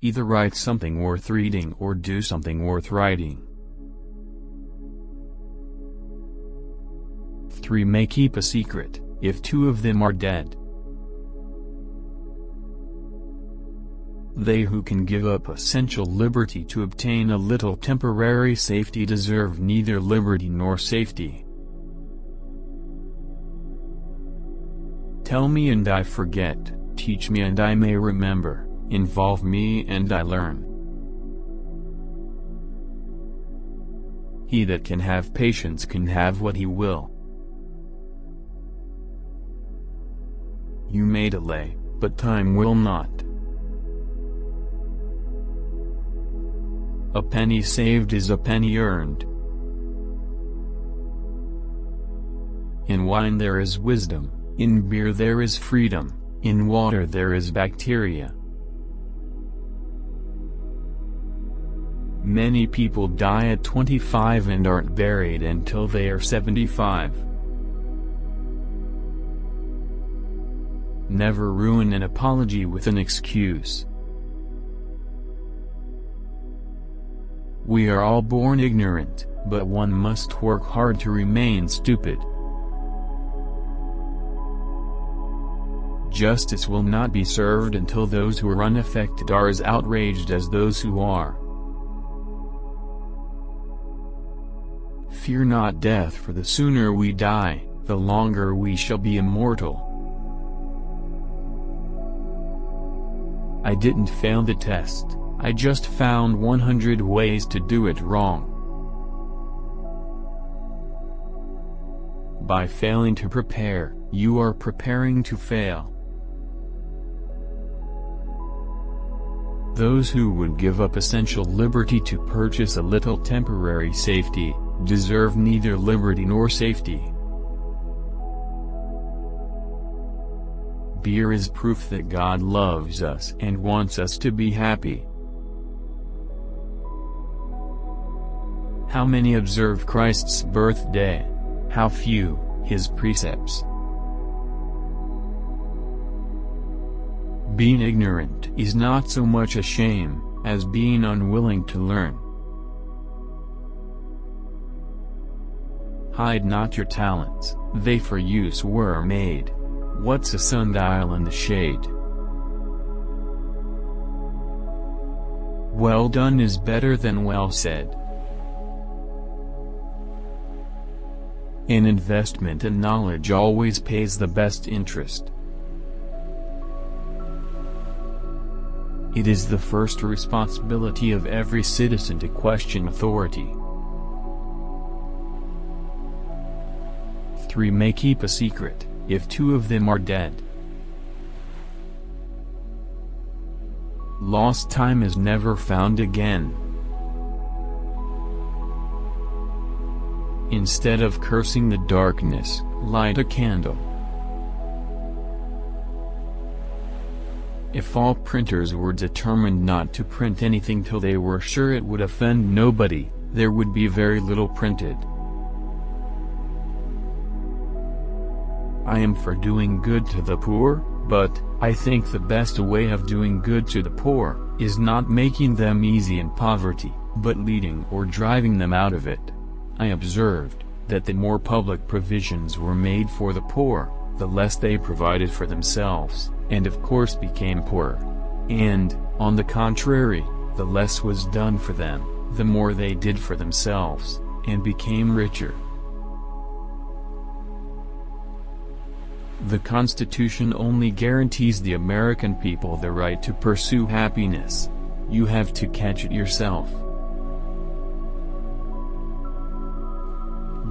Either write something worth reading or do something worth writing. 3 may keep a secret, if 2 of them are dead. They who can give up essential liberty to obtain a little temporary safety deserve neither liberty nor safety. Tell me and I forget, teach me and I may remember, involve me and I learn. He that can have patience can have what he will. You may delay, but time will not. A penny saved is a penny earned. In wine there is wisdom, in beer there is freedom, in water there is bacteria. Many people die at 25 and aren't buried until they are 75. Never ruin an apology with an excuse. We are all born ignorant, but one must work hard to remain stupid. Justice will not be served until those who are unaffected are as outraged as those who are. Fear not death, for the sooner we die, the longer we shall be immortal. I didn't fail the test, I just found 100 ways to do it wrong. By failing to prepare, you are preparing to fail. Those who would give up essential liberty to purchase a little temporary safety, deserve neither liberty nor safety. Beer is proof that God loves us and wants us to be happy. How many observe Christ's birthday? How few, his precepts. Being ignorant is not so much a shame, as being unwilling to learn. Hide not your talents, they for use were made. What's a sundial in the shade? Well done is better than well said. An investment in knowledge always pays the best interest. It is the first responsibility of every citizen to question authority. 3 may keep a secret, if 2 of them are dead. Lost time is never found again. Instead of cursing the darkness, light a candle. If all printers were determined not to print anything till they were sure it would offend nobody, there would be very little printed. I am for doing good to the poor, but I think the best way of doing good to the poor is not making them easy in poverty, but leading or driving them out of it. I observed that the more public provisions were made for the poor, the less they provided for themselves, and of course became poorer. And, on the contrary, the less was done for them, the more they did for themselves, and became richer. The Constitution only guarantees the American people the right to pursue happiness. You have to catch it yourself.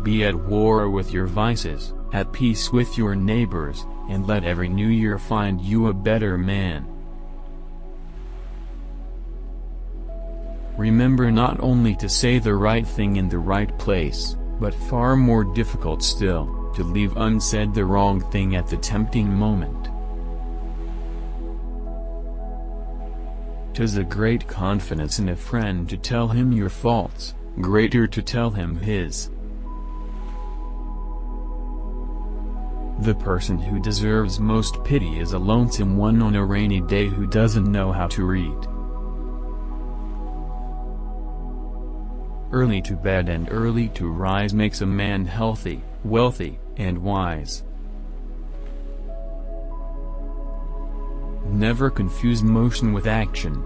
Be at war with your vices, at peace with your neighbors, and let every new year find you a better man. Remember not only to say the right thing in the right place, but far more difficult still, to leave unsaid the wrong thing at the tempting moment. 'Tis a great confidence in a friend to tell him your faults, greater to tell him his. The person who deserves most pity is a lonesome one on a rainy day who doesn't know how to read. Early to bed and early to rise makes a man healthy, wealthy, and wise. Never confuse motion with action.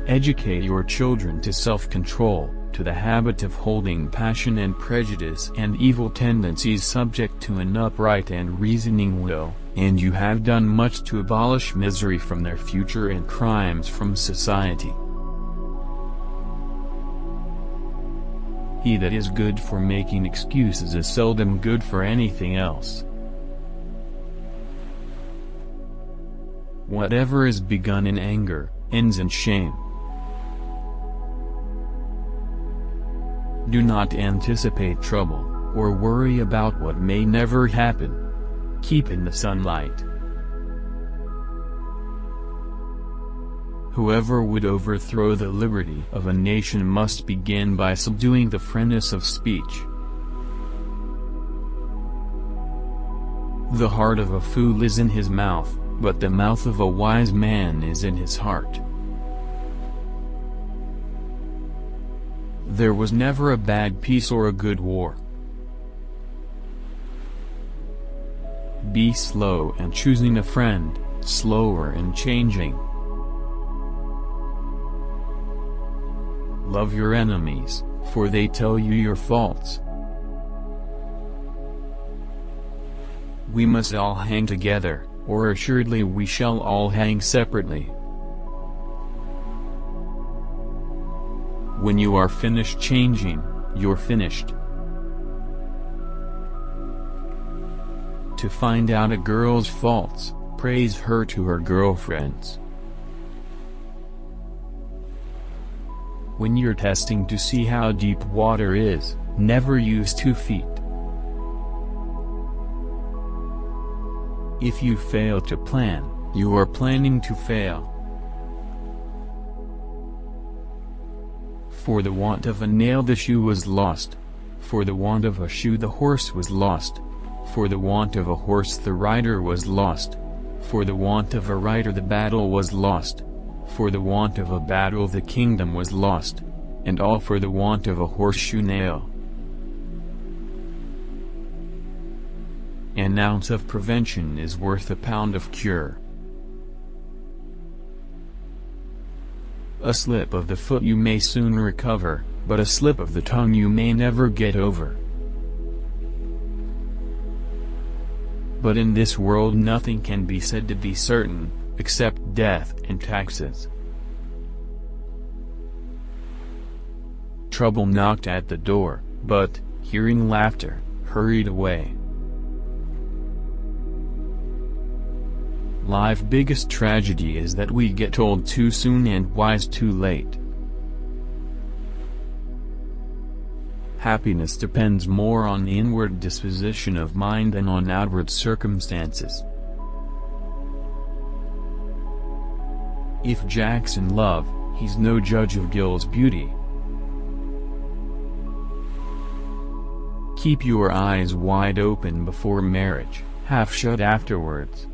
Educate your children to self-control, to the habit of holding passion and prejudice and evil tendencies subject to an upright and reasoning will, and you have done much to abolish misery from their future and crimes from society. He that is good for making excuses is seldom good for anything else. Whatever is begun in anger, ends in shame. Do not anticipate trouble, or worry about what may never happen. Keep in the sunlight. Whoever would overthrow the liberty of a nation must begin by subduing the freeness of speech. The heart of a fool is in his mouth, but the mouth of a wise man is in his heart. There was never a bad peace or a good war. Be slow in choosing a friend, slower in changing. Love your enemies, for they tell you your faults. We must all hang together, or assuredly we shall all hang separately. When you are finished changing, you're finished. To find out a girl's faults, praise her to her girlfriends. When you're testing to see how deep water is, never use 2 feet. If you fail to plan, you are planning to fail. For the want of a nail the shoe was lost. For the want of a shoe the horse was lost. For the want of a horse the rider was lost. For the want of a rider the battle was lost. For the want of a battle the kingdom was lost. And all for the want of a horseshoe nail. An ounce of prevention is worth a pound of cure. A slip of the foot you may soon recover, but a slip of the tongue you may never get over. But in this world nothing can be said to be certain, except death and taxes. Trouble knocked at the door, but, hearing laughter, hurried away. Life's biggest tragedy is that we get old too soon and wise too late. Happiness depends more on the inward disposition of mind than on outward circumstances. If Jack's in love, he's no judge of Gil's beauty. Keep your eyes wide open before marriage, half shut afterwards.